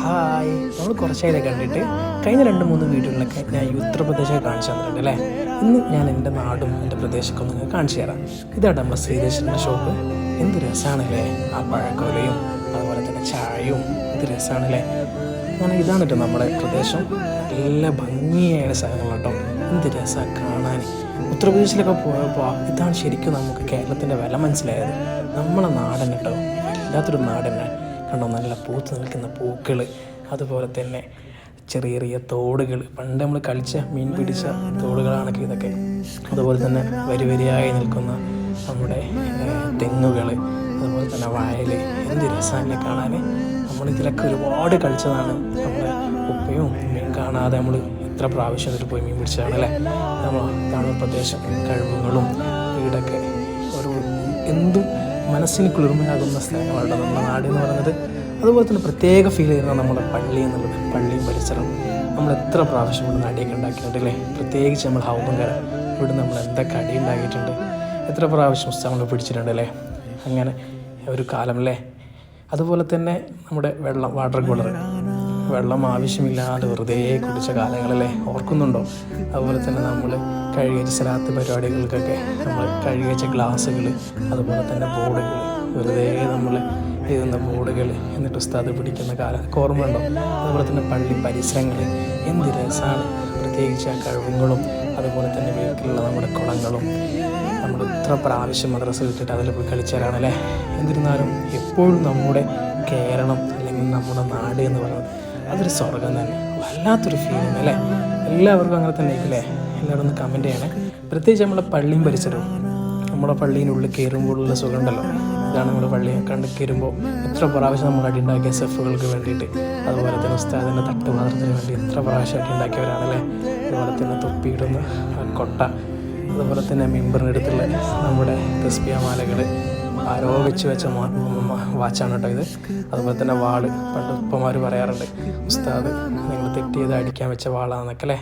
Hi, നമ്മൾ കുറച്ചായി കണ്ടിട്ട് കഴിഞ്ഞ 2-3 വീഡിയോകളിലൊക്കെ ഞാൻ ഈ ഉത്തർപ്രദേശൊക്കെ കാണിച്ചു തന്നിട്ടുണ്ട് അല്ലേ. ഇന്ന് ഞാൻ എൻ്റെ നാടും എൻ്റെ പ്രദേശമൊക്കെ ഒന്ന് നിങ്ങൾക്ക് കാണിച്ചു തരാം. ഇതാണ് നമ്മുടെ ശ്രീദേശൻ്റെ ഷോപ്പ്. എന്ത് രസമാണല്ലേ, ആ പഴക്കോലയും അതുപോലെ തന്നെ ചായയും എന്ത് രസമാണല്ലേ. അങ്ങനെ ഇതാണ് കേട്ടോ നമ്മുടെ പ്രദേശം. നല്ല ഭംഗിയായ സ്ഥലങ്ങൾ കേട്ടോ, എന്ത് രസമാണ് കാണാൻ. ഉത്തർപ്രദേശിലൊക്കെ പോയപ്പോൾ ഇതാണ് ശരിക്കും നമുക്ക് കേരളത്തിൻ്റെ വില മനസ്സിലായത്. നമ്മളെ നാടൻ കേട്ടോ, വല്ലാത്തൊരു നാടൻ കണ്ടോ. നല്ല പൂത്ത് നിൽക്കുന്ന പൂക്കൾ, അതുപോലെ തന്നെ ചെറിയ ചെറിയ തോടുകൾ, പണ്ട് നമ്മൾ കളിച്ച മീൻ പിടിച്ച തോടുകളാണൊക്കെ ഇതൊക്കെ. അതുപോലെ തന്നെ വരിവരിയായി നിൽക്കുന്ന നമ്മുടെ തെങ്ങുകൾ, അതുപോലെ തന്നെ വയൽ, എന്ത് രസമല്ലേ കാണാൻ. നമ്മളിതിലൊക്കെ ഒരുപാട് കളിച്ചതാണ്. നമ്മുടെ ഉപ്പയും മീൻ കാണാതെ നമ്മൾ എത്ര പ്രാവശ്യം ഇതിൽ പോയി മീൻ പിടിച്ചതാണല്ലേ. നമ്മൾ ഇതാണ് പ്രദേശം. കഴിവുകളും വീടൊക്കെ ഒരു എന്തും മനസ്സിന് കുളിർമയാകുന്ന സ്ഥലങ്ങളാണ് നമ്മുടെ നാട് എന്ന് പറയുന്നത്. അതുപോലെ തന്നെ പ്രത്യേക ഫീൽ ചെയ്യുന്ന നമ്മുടെ പള്ളി എന്നുള്ളത്, പള്ളിയും പരിസരം. നമ്മൾ എത്ര പ്രാവശ്യം ഇവിടെ അടിയൊക്കെ ഉണ്ടാക്കിയിട്ടുണ്ടല്ലേ. പ്രത്യേകിച്ച് നമ്മൾ ഹൗമങ്കര ഇവിടെ നമ്മൾ എന്തൊക്കെ അടി ഉണ്ടാക്കിയിട്ടുണ്ട്, എത്ര പ്രാവശ്യം പുസ്തകങ്ങൾ പിടിച്ചിട്ടുണ്ടല്ലേ. അങ്ങനെ ഒരു കാലം അല്ലേ. അതുപോലെ തന്നെ നമ്മുടെ വാട്ടർ കൂളർ, വെള്ളം ആവശ്യമില്ലാതെ വെറുതെ കുടിച്ച കാലങ്ങളല്ലേ, ഓർക്കുന്നുണ്ടോ? അതുപോലെ തന്നെ നമ്മൾ കഴുകിയ സ്ഥലത്ത് പരിപാടികൾക്കൊക്കെ നമ്മൾ കഴുകിയ ഗ്ലാസ്സുകൾ, അതുപോലെ തന്നെ ബോർഡുകൾ, വെറുതെ നമ്മൾ എഴുതുന്ന ബോർഡുകൾ, എന്നിട്ട് ഉസ്താദ് പിടിക്കുന്ന കാലം ഓർമ്മ ഉണ്ടോ? അതുപോലെ തന്നെ പള്ളി പരിസരങ്ങൾ, എന്ത് രസമാണ്. പ്രത്യേകിച്ച് ആ കഴിവുകളും അതുപോലെ തന്നെ വീട്ടിലുള്ള നമ്മുടെ കുളങ്ങളും. നമ്മൾ ഇത്ര പ്രാവശ്യം മദ്രസ വിട്ടിട്ട് അതിൽ പോയി കളിച്ചാലാണല്ലേ. എന്നിരുന്നാലും എപ്പോഴും നമ്മുടെ കേരളം അല്ലെങ്കിൽ നമ്മുടെ നാട് എന്ന് പറയുന്നത് അതൊരു സ്വർഗം തന്നെ, വല്ലാത്തൊരു ഫീലിംഗ് അല്ലേ. എല്ലാവർക്കും അങ്ങനെ തന്നെ ആയിരിക്കില്ലേ. എല്ലാവരും ഒന്ന് കമൻറ്റ് ചെയ്യണേ. പ്രത്യേകിച്ച് നമ്മുടെ പള്ളിയും പരിസരവും, നമ്മുടെ പള്ളീനുള്ളിൽ കയറുമ്പോഴുള്ള സുഖം ഉണ്ടല്ലോ. ഇതാണ് നമ്മുടെ പള്ളിയെ കണ്ട് കയറുമ്പോൾ എത്ര പ്രാവശ്യം നമ്മൾ അടി ഉണ്ടാക്കിയ സെഫുകൾക്ക് വേണ്ടിയിട്ട്, അതുപോലെ തന്നെ ഉസ്താദിൻ്റെ തട്ടുപാത്രത്തിന് വേണ്ടി എത്ര പ്രാവശ്യം അടി ഉണ്ടാക്കിയവരാണല്ലേ. അതുപോലെ തന്നെ തൊപ്പിയിടുന്ന കൊട്ട, അതുപോലെ തന്നെ മിമ്പറിനടുത്തുള്ള നമ്മുടെ തസ്ബിഹമാലകൾ, ആരോ വെച്ച വാച്ചാണ് കേട്ടോ ഇത്. അതുപോലെ തന്നെ വാള്, പണ്ട് ഉപ്പമാർ പറയാറുണ്ട് ഉസ്താദ് നിങ്ങൾ തെറ്റിയത് അടിക്കാൻ വെച്ച വാളാണെന്നൊക്കെ അല്ലേ.